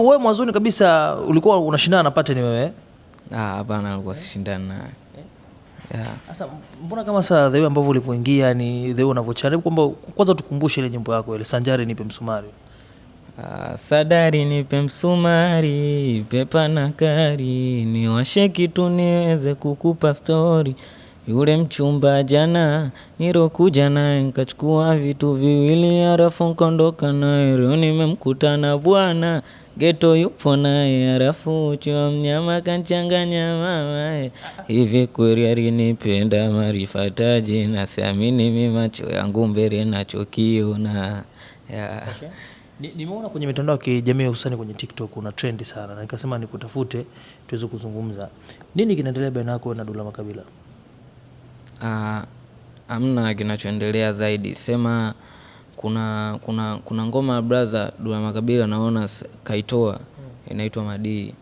Wewe mwanzoni kabisa ulikuwa unashindana na Pateni wewe? Hapana, alikuwa sishindana naye. Sasa mbona kama saa the way ambavyo ulipoingia ni the way unavyochana kwamba kwanza tukumbushe ile nyimbo yako ile Sanjari nipe msumari. Sadari nipe msumari, pepa na kari, niwashe kitu niweze kukupa story. Yule mchumba jana nirokuja naye nikachukua vitu viwili halafu nikaondoka naye. Leo nimemkuta na bwana geto yupo naye halafu uchi wa mnyama kanchanganya mama. Hivi kweli alinipenda marifataji na siamini mimi macho yangu mbele nachokiona. Okay. Nimeona kwenye mitandao ya kijamii hususan kwenye TikTok una trend sana na nikasema nikutafute tuweze kuzungumza. Nini kinaendelea baina yako na Dula Makabila? Hamna kinachoendelea zaidi. Sema kuna ngoma brother Dula Makabila naona kaitoa inaitwa Madii.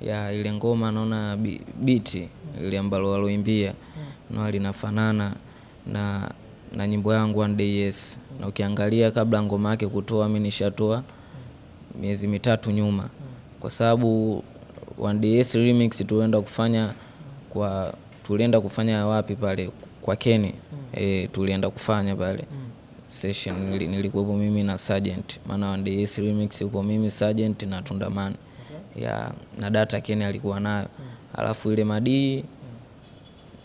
Ya ile ngoma naona beat ile ambalo waloimbia na linafanana na nyimbo yangu One Day Yes. Na ukiangalia kabla ngoma yake kutoa mimi nishatoa miezi 3 nyuma. Kwa sababu One Day Yes remix tulienda kufanya wapi pale kwa Kenny. Tulienda kufanya pale session nilikuwepo mimi na Sergeant. Maana One Day Yes remix upo mimi Sergeant na Tundaman. Ya na data Kenny alikuwa nayo. Alafu ile Madii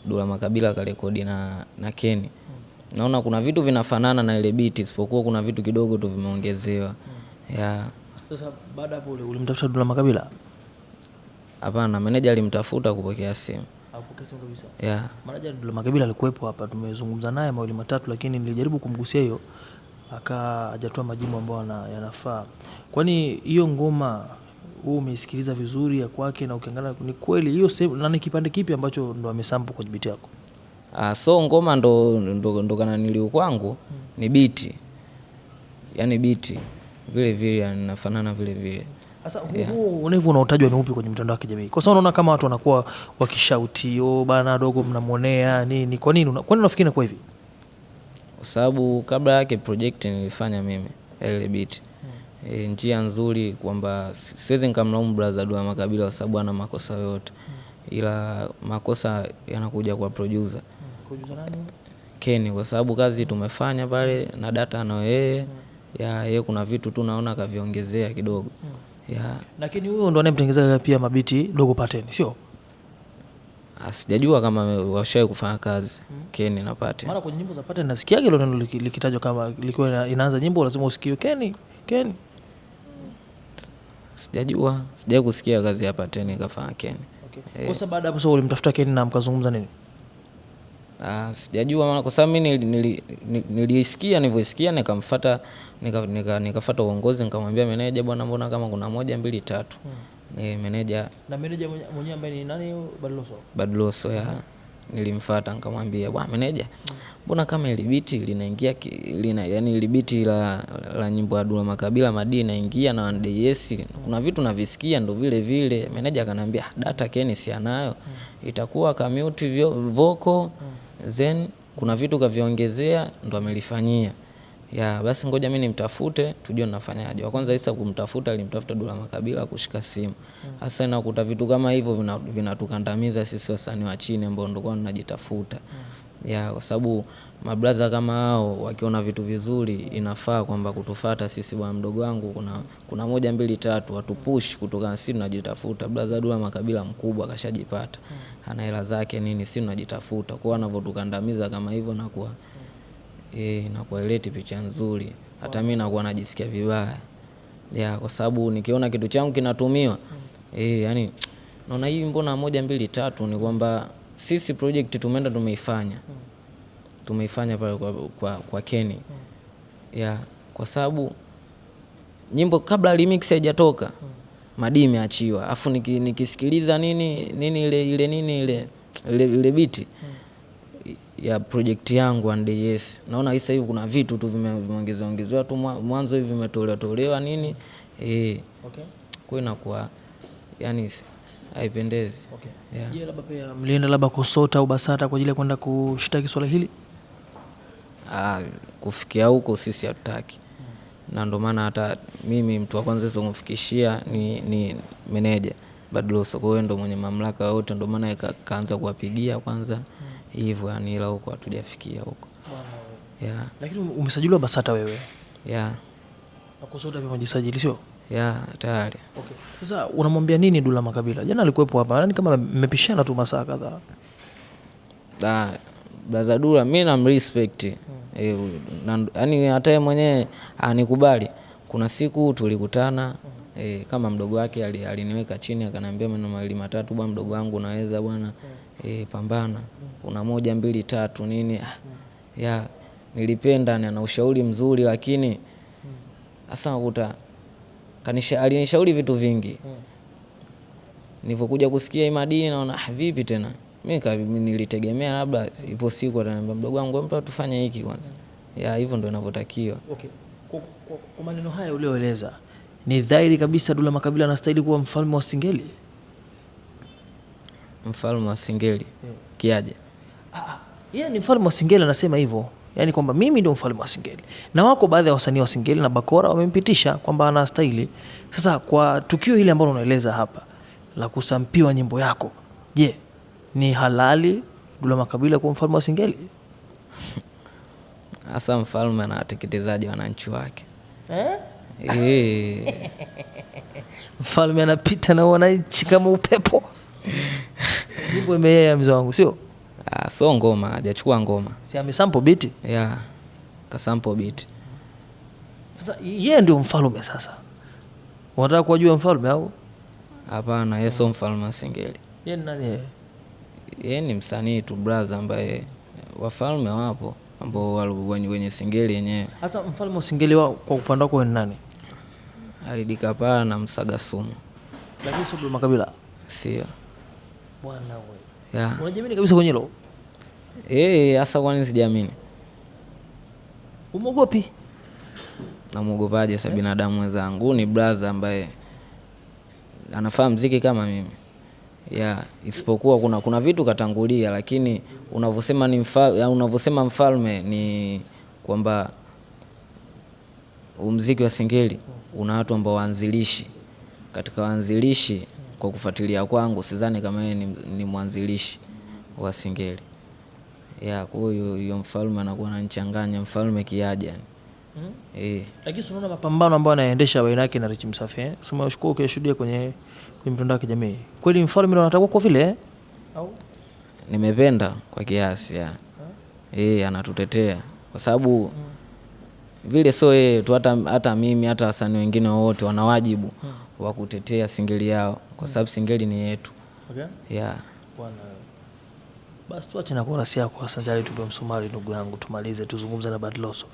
Dula Makabila karekodi na Kenny. Naona kuna vitu vinafanana na ile beat isipokuwa kuna vitu kidogo tu vimeongezewa. Sasa baada hapo ulimtafuta Dula Makabila? Hapana, meneja alimtafuta kupokea simu. Kupokea simu kabisa? Meneja Dula Makabila alikuwepo hapa, tumezungumza naye mawili matatu, lakini nilijaribu kumgusia hiyo hajatoa majibu ambayo yanafaa. Kwani hiyo ngoma wewe umeisikiliza vizuri ya kwake na ukiangalia ni kweli hiyo na ni kipande kipi ambacho ndo amesample kwenye beat yako? So ngoma ndo kana nilio kwangu ni beat. Yaani beat vile vile inafanana vile vile. Sasa unevu unaotajwa ni upi kwenye mtandao wa kijamii? Kwa sababu unaona kama watu wanakuwa wakishauti, bana dogo mnamuonea nini? Kwa nini unafikiri kwa hivi? Kwa sababu kabla yake project nilifanya mimi ile beat. Njia nzuri kwamba siwezi nikamlaumu brother Dula Makabila kwa sababu ana makosa yote. Ila makosa yanakuja kwa producer. Producer nani? Kenny, kwa sababu kazi tumefanya pale na data na yeye kuna vitu tu naona kaviongezea kidogo. Lakini huyo ndo anemtengeneza pia mabiti Dogo Pateni, sio? Sijajua kama washawahi kufanya kazi Kenny na Pateni. Mara kwenye nyimbo za Pateni nasikia hilo neno likitajwa kama ilikuwa inaanza nyimbo lazima usikie Kenny. Sijajua kusikia kazi ya Pateni kafanya Kenny. Okay. Kwa sababu baada hapo sasa ulimtafuta Kenny na mkazungumza nini? Sijajua maana kwa sababu mimi nilivyosikia nikamfuata nikafuata uongozi nikamwambia meneja bwana mbona kama kuna 1 2 3. Meneja mwenyewe ambaye ni nani? Badloso nilimfuata nikamwambia bwana meneja mbona kama ile beat linaingia yani ile beat la nyimbo ya Dula Makabila Madii inaingia na One Day Yes kuna vitu navisikia ndo vile vile. Meneja akaniambia data Kenny si anayo itakuwa kamute vocal then kuna vitu kaviongezea ndo amelifanyia. Basi ngoja mimi nimtafute tujue nafanyaje. Wa kwanza Isa kumtafuta alimtafuta Dula Makabila kushika simu. Sasa nakuta vitu kama hivyo vinatukandamiza sisi wasanii wa chini ambao ndio kwa tunajitafuta. Kwa sababu mablaza kama hao wakiona vitu vizuri inafaa kwamba kutufuata sisi bwana mdogo wangu kuna 1 2 3 watupush kutoka sisi tunajitafuta. Blaza Dula Makabila mkubwa kashajipata. Ana hela zake nini sisi tunajitafuta. Kwa wanavyotukandamiza kama hivyo na kueleti picha nzuri. Hata mimi nakuwa najisikia vibaya. Kwa sababu nikiona kitu changu kinatumiwa yani naona hii mbona 1 2 3 ni kwamba sisi project tumeenda tumeifanya pale kwa Kenny. Kwa sababu nyimbo kabla remix haijatoka Madii imeachiwa. Afu nikisikiliza ile beat ya project yangu One Day Yes. Naona sasa hivi kuna vitu tu vimeongezewa tu mwanzo hivi vimetolewa nini. Okay. Kwa inakuwa yani haipendezi. Je, labda pia mlienda labda kusota au BASATA kwa ajili ya kwenda kushtaki swala hili? Kufikia huko sisi hatutaki. na ndo maana hata mimi mtu wa kwanza kumfikishia ni meneja Bad Loso. Kwa hiyo ndo mwenye mamlaka yote, ndo maana kaanza kuwapigia kwanza hivyo, yani ila huko hatujafikia huko. Yeah. Lakini umesajiliwa Basata wewe? Yeah. Na kusota pia umejisajili sio? Yeah, tayari. Okay. Sasa unamwambia nini Dula Makabila? Jana alikuwepo hapa. Yaani kama mmepishana tu masaa kadhaa. Brother Dula mimi namrespect. Yaani hata yeye mwenyewe anikubali. Kuna siku tulikutana kama mdogo wake aliniweka chini akaniambia maneno mawili matatu, bwana mdogo wangu unaweza bwana pambana. Una 1 2 3 nini? Yeah, nilipenda na ana ushauri mzuri, lakini hasa nakuta alinishauri vitu vingi. Nilipokuja kusikia hii madini naona vipi tena? Mimi nilitegemea labda ipo siku ataniambia mdogo wangu mtu tufanye hiki kwanza. Ya hivyo ndio inavyotakiwa. Okay. Kwa maneno haya ulioeleza, ni dhahiri kabisa Dula Makabila anastahili kuwa mfalme wa Singeli. Mfalme wa Singeli. Kiaje? Yeye ni mfalme wa Singeli anasema hivyo. Yaani kwamba mimi ndio mfalme wa Singeli. Na wako baadhi ya wasanii wa Singeli na Bakora wamempitisha kwamba anastahili. Sasa kwa tukio hili ambalo unaeleza hapa la kusampiwa nyimbo yako, je, ni halali Dula Makabila kuwa mfalme wa Singeli? Hasa mfalme na wateketezaji wananchi wake. Mfalme anapita na wananchi kama upepo. Nyimbo imeyea mzee wangu sio? So ngoma, hajachukua ngoma. Si amesample beat? Yeah. Kasample beat. Sasa yeye ndio mfalme sasa. Unataka kujua mfalme au? Hapana, yeye sio mfalme wa Singeli. Yeye ni nani yeye? Yeye ni msanii tu brother ambaye wafalme wapo ambao wenye Singeli yenyewe. Sasa mfalme wa Singeli wao kwa upande wako ni nani? Alidi Kapala na Msaga Sumu. Lakini sio Dula Makabila. Sio. Bwana wewe. Yeah. Unajiamini kabisa kwenye hilo? Hasa kwa nini sijiamini? Umogopi? Namuogopaje sa binadamu wenzangu? Ni brother ambaye anafahamu muziki kama mimi. Yeah, isipokuwa kuna vitu katangulia, lakini unavyosema mfalme ni kwamba muziki wa Singeli una watu ambao waanzilishi. Katika waanzilishi kwa kufuatilia kwangu sidhani kama yeye ni mwanzilishi wa Singeli. Yeah, kwa hiyo mfalme anakuwa anachanganya mfalme kiaje yani. Lakini unaona mapambano ambayo anaendesha baina yake na Rich Msafi sema ushukuru ukishuhudia kwenye mitandao ya kijamii. Kweli mfalme ndio anataka kwa vile au nimependa kwa kiasi ya. Anatutetea kwa sababu vile sio yeye tu, hata mimi hata wasanii wengine wote wana wajibu wa kutetea Singeli yao kwa sababu Singeli ni yetu. Okay? Yeah. Bwana. Basi tuache na chorus yako Sanjari tupe msumari ndugu yangu tumalize tuzungumze na Bad Loso.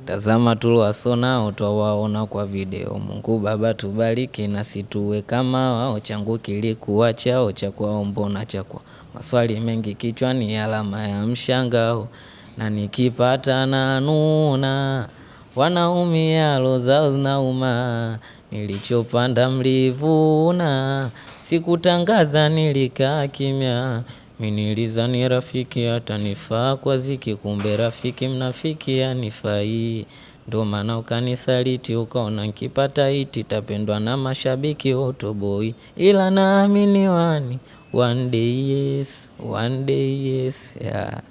Tazama tuliwasonao twawaona kwa video. Mungu Baba tubariki na situwe kama wao. Changu kilikuwa chao cha kwao mbona cha kwa. Maswali mengi kichwani alama ya mshangao. Na nikipata na nuna wanaumia roho zao zinauma. Nilichopanda mlivuna, sikutangaza nilikaa kimya. Mimi nilizani rafiki atanifaa kwa ziki, kumbe rafiki mnafiki anifai. Ndo maana ukanisaliti ukaona nikipata hiti tapendwa na mashabiki Otoboi. Ila naamini one day yes yeah.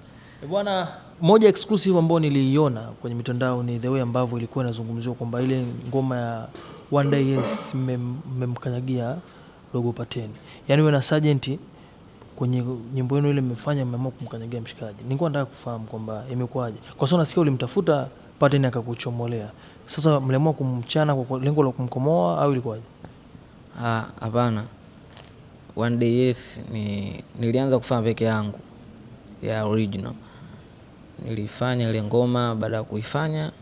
Bwana, moja exclusive ambayo niliiona kwenye mitandao ni the way ambavyo ilikuwa inazungumziwa kwamba ile ngoma ya One Day Yes mmemkanyagia Dogo Pateni. Yaani wewe na Sergeant kwenye nyimbo yenu ile mmefanya mmeamua kumkanyagia mshikaji. Nilikuwa nataka kufahamu kwamba imekuwaje. Kwa sababu nasikia ulimtafuta Pateni akakuchomolea. Sasa mliamua kumchana kwa lengo la kumkomoa au ilikuwaje? Hapana. One Day Yes nilianza kufanya peke yangu ya original. Nilifanya ile ngoma, baada ya kuifanya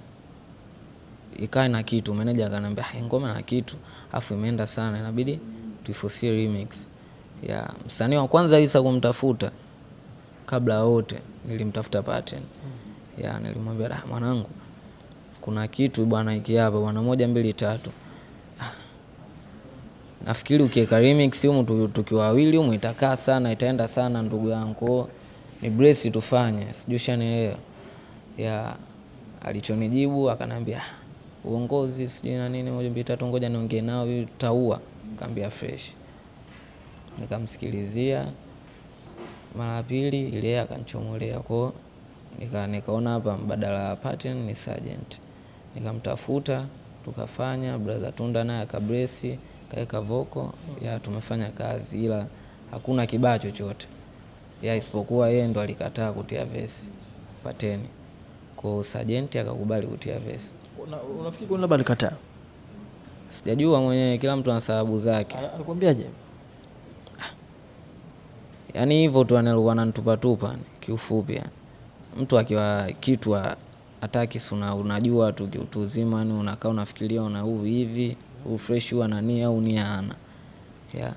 ikae na kitu, meneja akaniambia ngoma na kitu afu imeenda sana, inabidi tuifosie remix. Ya msanii wa kwanza Isa kumtafuta kabla wote nilimtafuta Pateni. Ya nilimwambia mwanangu kuna kitu bwana hiki hapa bwana 1 2 3. Nafikiri ukiweka remix humu tukiwa wawili humu itakaa sana, itaenda sana ndugu yangu. Ni bless tufanye, sijui shanielewa. Ya alichonijibu akaniambia uongozi sijui na nini 1 2 3 ngoja niongee nao hivi tutaua. Nikamwambia fresh. Nikamsikilizia mara pili ile akanichomolea kwa nikaona hapa mbadala pattern ni Sergeant. Nikamtafuta tukafanya brother Tunda naye akabresi kaeka voko ya tumefanya kazi ila hakuna kibaya chochote ya isipokuwa yeye ndo alikataa kutia vesi pateni kwa Sergeant akakubali kutia vesi. Unafikiri kwa nini alikataa? Sijajua mwenyewe, kila mtu ana sababu zake. Alikwambiaje? Yaani hivyo tu ananitupa tupa kiufupi yani. Mtu akiwa kitu hataki unajua tu kitu uzima ni unakaa unafikiria una hivi, fresh huwa nani au ni ana. Yeah.